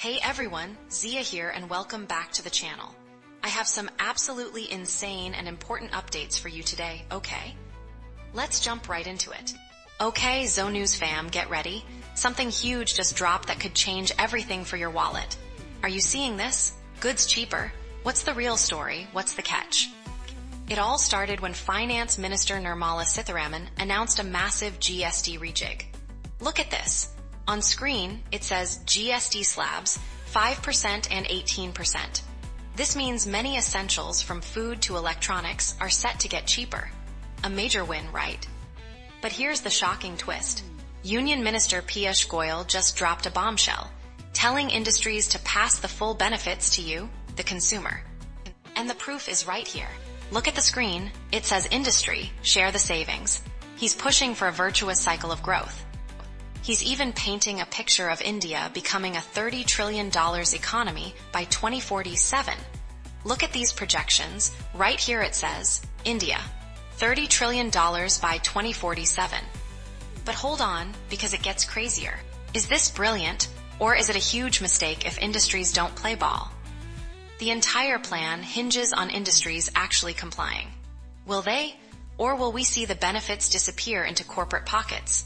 Hey everyone, Zia here and welcome back to the channel. I have some absolutely insane and important updates for you today, okay? Let's jump right into it. Okay, News fam, get ready. Something huge just dropped that could change everything for your wallet. Are you seeing this? Goods cheaper. What's the real story? What's the catch? It all started when Finance Minister Nirmala Sitharaman announced a massive GST rejig. Look at this. On screen, it says GST slabs, 5% and 18%. This means many essentials from food to electronics are set to get cheaper. A major win, right? But here's the shocking twist. Union Minister Piyush Goyal just dropped a bombshell, telling industries to pass the full benefits to you, the consumer. And the proof is right here. Look at the screen. It says industry, share the savings. He's pushing for a virtuous cycle of growth. He's even painting a picture of India becoming a $30 trillion economy by 2047. Look at these projections. Right here it says, India, $30 trillion by 2047. But hold on, because it gets crazier. Is this brilliant, or is it a huge mistake if industries don't play ball? The entire plan hinges on industries actually complying. Will they, or will we see the benefits disappear into corporate pockets?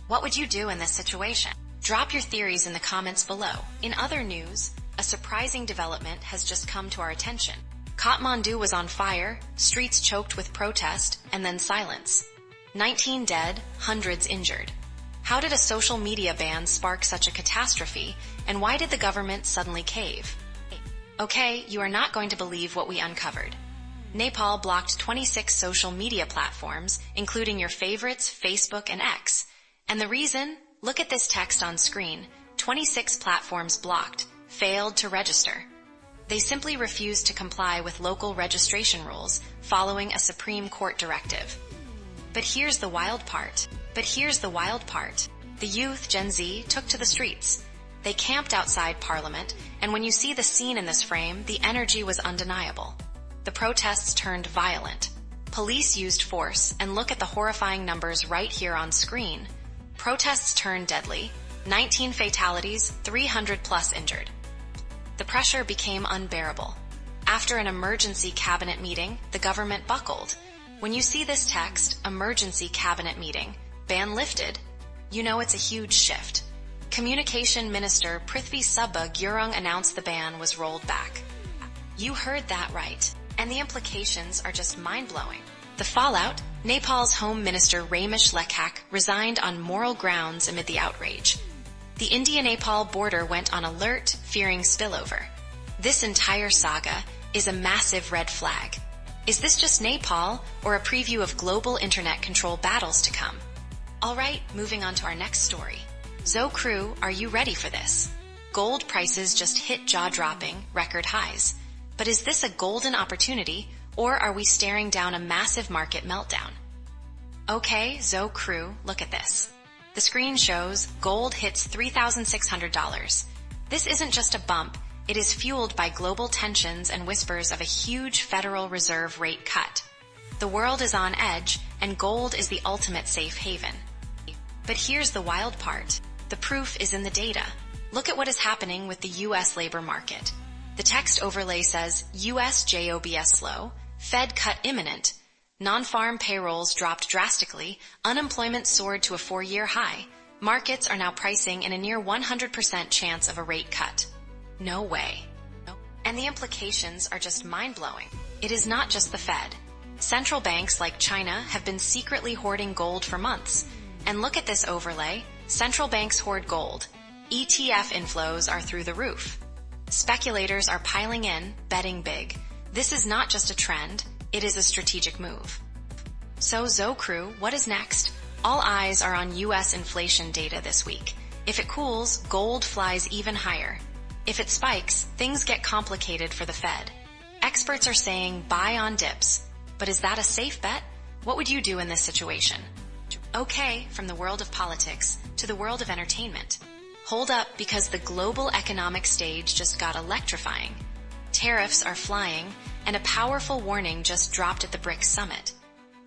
What would you do in this situation? Drop your theories in the comments below. In other news, a surprising development has just come to our attention. Kathmandu was on fire, streets choked with protest, and then silence. 19 dead, hundreds injured. How did a social media ban spark such a catastrophe, and why did the government suddenly cave? Okay, you are not going to believe what we uncovered. Nepal blocked 26 social media platforms, including your favorites, Facebook and X. And the reason? Look at this text on screen. 26 platforms blocked, failed to register. They simply refused to comply with local registration rules following a Supreme Court directive. But here's the wild part. The youth, Gen Z, took to the streets. They camped outside Parliament, and when you see the scene in this frame, the energy was undeniable. The protests turned violent. Police used force, and look at the horrifying numbers right here on screen. Protests turned deadly, 19 fatalities, 300 plus injured. The pressure became unbearable. After an emergency cabinet meeting, the government buckled. When you see this text, emergency cabinet meeting, ban lifted, you know it's a huge shift. Communication Minister Prithvi Subba Gurung announced the ban was rolled back. You heard that right, and the implications are just mind-blowing. The fallout? Nepal's Home Minister Ramesh Lekhak resigned on moral grounds amid the outrage. The India-Nepal border went on alert, fearing spillover. This entire saga is a massive red flag. Is this just Nepal, or a preview of global internet control battles to come? Alright, moving on to our next story. Crew, are you ready for this? Gold prices just hit jaw-dropping record highs. But is this a golden opportunity, or are we staring down a massive market meltdown? Okay, Crew, look at this. The screen shows gold hits $3,600. This isn't just a bump, it is fueled by global tensions and whispers of a huge Federal Reserve rate cut. The world is on edge, and gold is the ultimate safe haven. But here's the wild part. The proof is in the data. Look at what is happening with the U.S. labor market. The text overlay says, U.S. jobs slow, Fed cut imminent, non-farm payrolls dropped drastically, unemployment soared to a 4-year high. Markets are now pricing in a near 100% chance of a rate cut. No way. And the implications are just mind-blowing. It is not just the Fed. Central banks like China have been secretly hoarding gold for months. And look at this overlay. Central banks hoard gold. ETF inflows are through the roof. Speculators are piling in, betting big. This is not just a trend, it is a strategic move. So Crew, what is next? All eyes are on US inflation data this week. If it cools, gold flies even higher. If it spikes, things get complicated for the Fed. Experts are saying buy on dips. But is that a safe bet? What would you do in this situation? Okay, from the world of politics to the world of entertainment. Hold up, because the global economic stage just got electrifying. Tariffs are flying, and a powerful warning just dropped at the BRICS summit.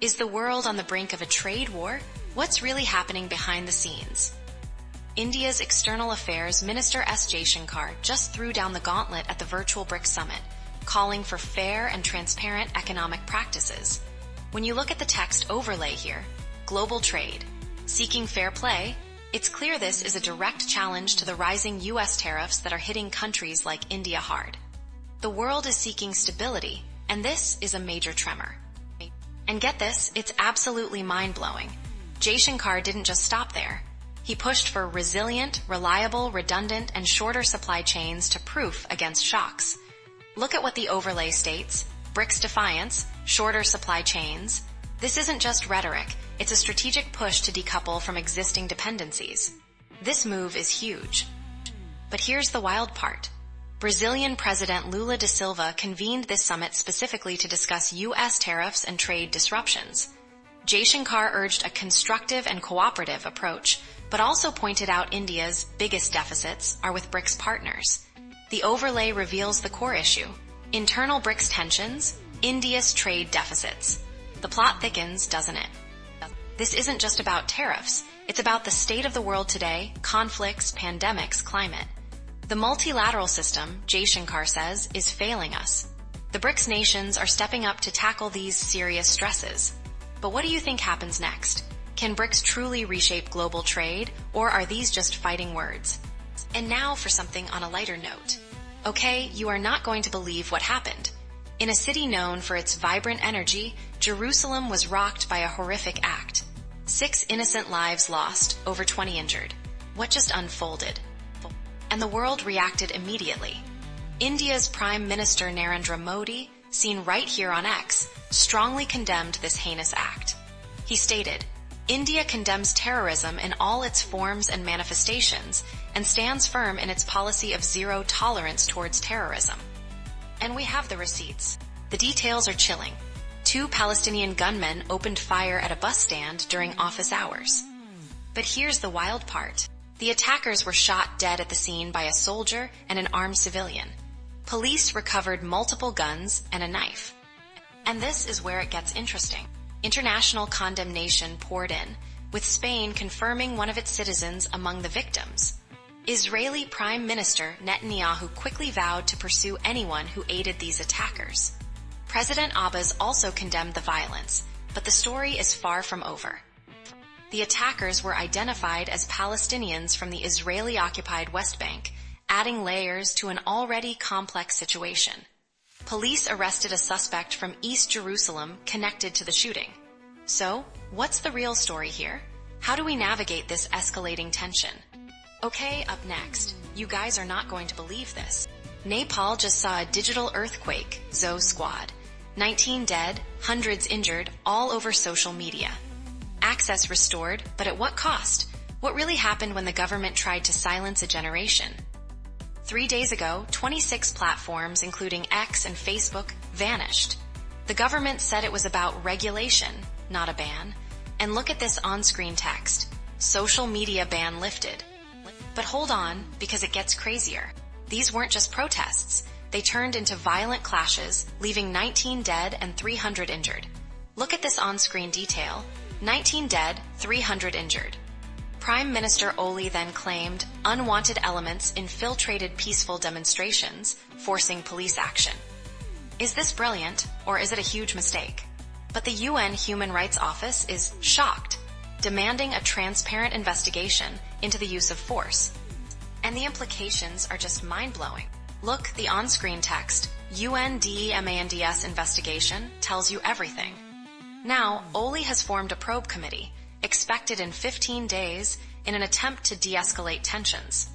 Is the world on the brink of a trade war? What's really happening behind the scenes? India's External Affairs Minister S. Jaishankar just threw down the gauntlet at the virtual BRICS summit, calling for fair and transparent economic practices. When you look at the text overlay here, global trade, seeking fair play, it's clear this is a direct challenge to the rising U.S. tariffs that are hitting countries like India hard. The world is seeking stability, and this is a major tremor. And get this, it's absolutely mind-blowing. Jaishankar didn't just stop there. He pushed for resilient, reliable, redundant, and shorter supply chains to proof against shocks. Look at what the overlay states: BRICS defiance, shorter supply chains. This isn't just rhetoric, it's a strategic push to decouple from existing dependencies. This move is huge. But here's the wild part. Brazilian President Lula da Silva convened this summit specifically to discuss U.S. tariffs and trade disruptions. Jaishankar urged a constructive and cooperative approach, but also pointed out India's biggest deficits are with BRICS partners. The overlay reveals the core issue: internal BRICS tensions, India's trade deficits. The plot thickens, doesn't it? This isn't just about tariffs. It's about the state of the world today, conflicts, pandemics, climate. The multilateral system, Jaishankar says, is failing us. The BRICS nations are stepping up to tackle these serious stresses. But what do you think happens next? Can BRICS truly reshape global trade, or are these just fighting words? And now for something on a lighter note. Okay, you are not going to believe what happened. In a city known for its vibrant energy, Jerusalem was rocked by a horrific act. 6 innocent lives lost, over 20 injured. What just unfolded? And the world reacted immediately. India's Prime Minister Narendra Modi, seen right here on X, strongly condemned this heinous act. He stated, "India condemns terrorism in all its forms and manifestations and stands firm in its policy of zero tolerance towards terrorism." And we have the receipts. The details are chilling. 2 Palestinian gunmen opened fire at a bus stand during office hours. But here's the wild part. The attackers were shot dead at the scene by a soldier and an armed civilian. Police recovered multiple guns and a knife. And this is where it gets interesting. International condemnation poured in, with Spain confirming one of its citizens among the victims. Israeli Prime Minister Netanyahu quickly vowed to pursue anyone who aided these attackers. President Abbas also condemned the violence, but the story is far from over. The attackers were identified as Palestinians from the Israeli-occupied West Bank, adding layers to an already complex situation. Police arrested a suspect from East Jerusalem connected to the shooting. So, what's the real story here? How do we navigate this escalating tension? Okay, up next, you guys are not going to believe this. Nepal just saw a digital earthquake, Zo Squad. 19 dead, hundreds injured, all over social media. Access restored, but at what cost? What really happened when the government tried to silence a generation? 3 days ago, 26 platforms, including X and Facebook, vanished. The government said it was about regulation, not a ban. And look at this on-screen text. Social media ban lifted. But hold on, because it gets crazier. These weren't just protests. They turned into violent clashes, leaving 19 dead and 300 injured. Look at this on-screen detail. 19 dead, 300 injured. Prime Minister Oli then claimed unwanted elements infiltrated peaceful demonstrations, forcing police action. Is this brilliant, or is it a huge mistake? But the UN Human Rights Office is shocked, demanding a transparent investigation into the use of force. And the implications are just mind-blowing. Look, the on-screen text, UNDEMANDS investigation, tells you everything. Now, Oli has formed a probe committee, expected in 15 days, in an attempt to de-escalate tensions.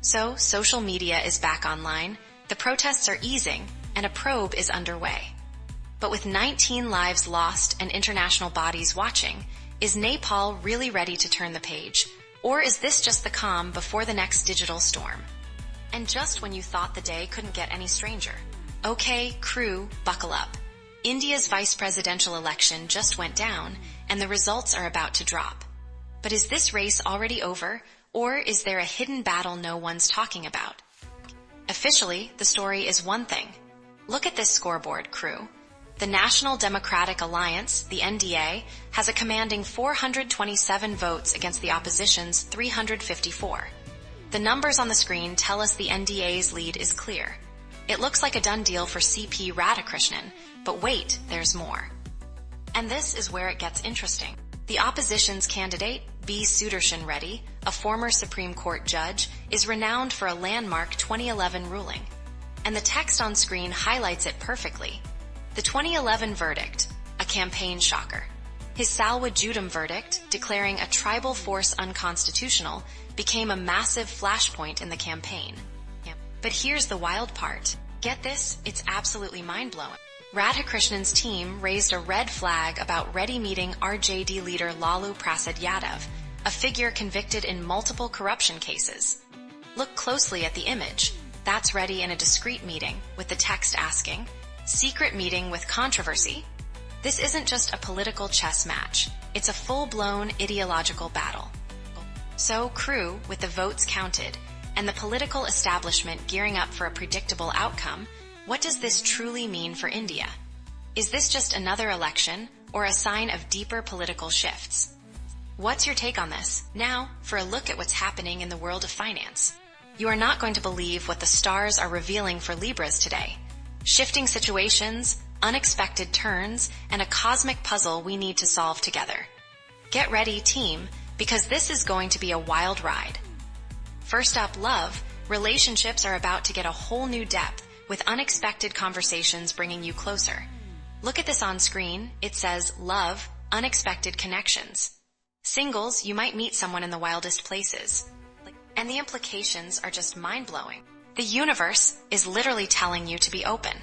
So, social media is back online, the protests are easing, and a probe is underway. But with 19 lives lost and international bodies watching, is Nepal really ready to turn the page? Or is this just the calm before the next digital storm? And just when you thought the day couldn't get any stranger. Okay, crew, buckle up. India's vice presidential election just went down, and the results are about to drop. But is this race already over, or is there a hidden battle no one's talking about? Officially, the story is one thing. Look at this scoreboard, crew. The National Democratic Alliance, the NDA, has a commanding 427 votes against the opposition's 354. The numbers on the screen tell us the NDA's lead is clear. It looks like a done deal for CP Radhakrishnan, but wait, there's more. And this is where it gets interesting. The opposition's candidate, B. Sudarshan Reddy, a former Supreme Court judge, is renowned for a landmark 2011 ruling. And the text on screen highlights it perfectly. The 2011 verdict, a campaign shocker. His Salwa Judum verdict, declaring a tribal force unconstitutional, became a massive flashpoint in the campaign. But here's the wild part. Get this, it's absolutely mind-blowing. Radhakrishnan's team raised a red flag about Reddy meeting RJD leader Lalu Prasad Yadav, a figure convicted in multiple corruption cases. Look closely at the image. That's Reddy in a discreet meeting, with the text asking, "Secret meeting with controversy?" This isn't just a political chess match. It's a full-blown ideological battle. So, crew, with the votes counted, and the political establishment gearing up for a predictable outcome, what does this truly mean for India? Is this just another election, or a sign of deeper political shifts? What's your take on this? Now, for a look at what's happening in the world of finance. You are not going to believe what the stars are revealing for Libras today. Shifting situations, unexpected turns, and a cosmic puzzle we need to solve together. Get ready, team, because this is going to be a wild ride. First up, love. Relationships are about to get a whole new depth, with unexpected conversations bringing you closer. Look at this on screen. It says, love, unexpected connections. Singles, you might meet someone in the wildest places. And the implications are just mind-blowing. The universe is literally telling you to be open.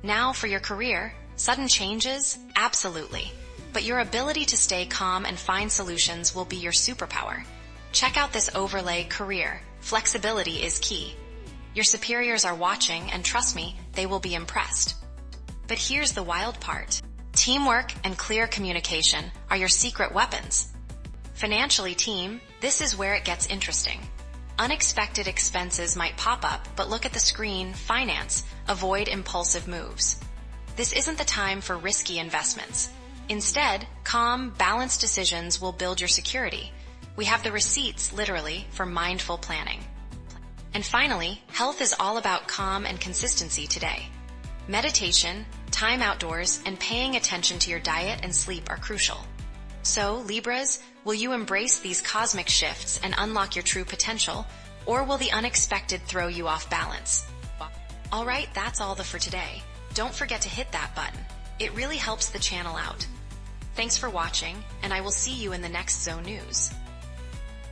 Now for your career, sudden changes? Absolutely. But your ability to stay calm and find solutions will be your superpower. Check out this overlay, career. Flexibility is key. Your superiors are watching, and trust me, they will be impressed. But here's the wild part. Teamwork and clear communication are your secret weapons. Financially, team, this is where it gets interesting. Unexpected expenses might pop up, but look at the screen, finance, avoid impulsive moves. This isn't the time for risky investments. Instead, calm, balanced decisions will build your security. We have the receipts, literally, for mindful planning. And finally, health is all about calm and consistency today. Meditation, time outdoors, and paying attention to your diet and sleep are crucial. So, Libras, will you embrace these cosmic shifts and unlock your true potential, or will the unexpected throw you off balance? Alright, that's all for today. Don't forget to hit that button. It really helps the channel out. Thanks for watching, and I will see you in the next Zone News.